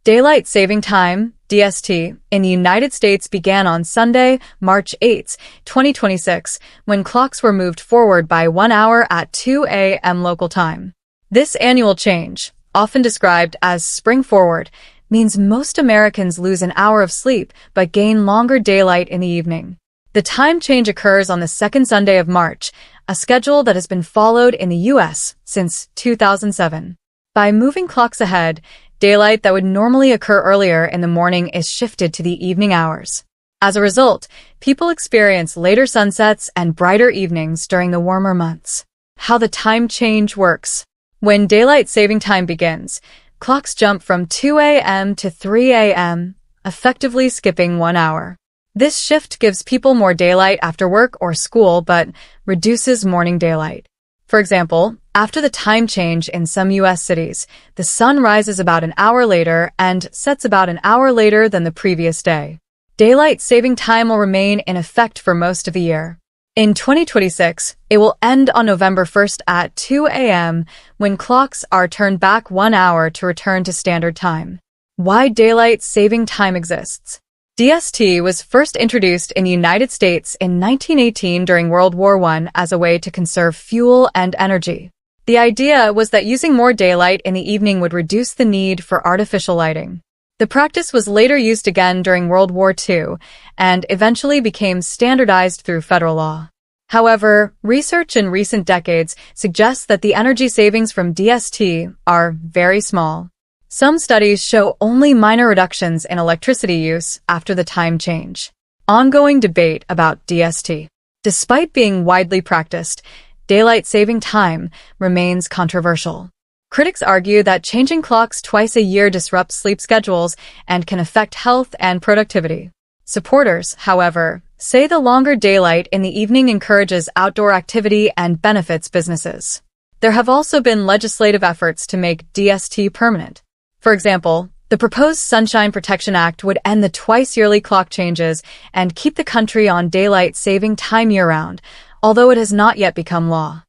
Daylight Saving Time, DST, in the United States began on Sunday, March 8, 2026, when clocks were moved forward by 1 hour at 2 a.m. local time. This annual change, often described as spring forward, means most Americans lose an hour of sleep but gain longer daylight in the evening. The time change occurs on the second Sunday of March, a schedule that has been followed in the U.S. since 2007. By moving clocks ahead, daylight that would normally occur earlier in the morning is shifted to the evening hours. As a result, people experience later sunsets and brighter evenings during the warmer months. How the time change works. When daylight saving time begins, clocks jump from 2 a.m. to 3 a.m., effectively skipping 1 hour. This shift gives people more daylight after work or school but reduces morning daylight. For example, after the time change in some U.S. cities, the sun rises about an hour later and sets about an hour later than the previous day. Daylight saving time will remain in effect for most of the year. In 2026, it will end on November 1st at 2 a.m. when clocks are turned back 1 hour to return to standard time. Why daylight saving time exists. DST was first introduced in the United States in 1918 during World War I as a way to conserve fuel and energy. The idea was that using more daylight in the evening would reduce the need for artificial lighting. The practice was later used again during World War II and eventually became standardized through federal law. However, research in recent decades suggests that the energy savings from DST are very small. Some studies show only minor reductions in electricity use after the time change. Ongoing debate about DST. Despite being widely practiced, daylight saving time remains controversial. Critics argue that changing clocks twice a year disrupts sleep schedules and can affect health and productivity. Supporters, however, say the longer daylight in the evening encourages outdoor activity and benefits businesses. There have also been legislative efforts to make DST permanent. For example, the proposed Sunshine Protection Act would end the twice-yearly clock changes and keep the country on daylight saving time year-round, although it has not yet become law.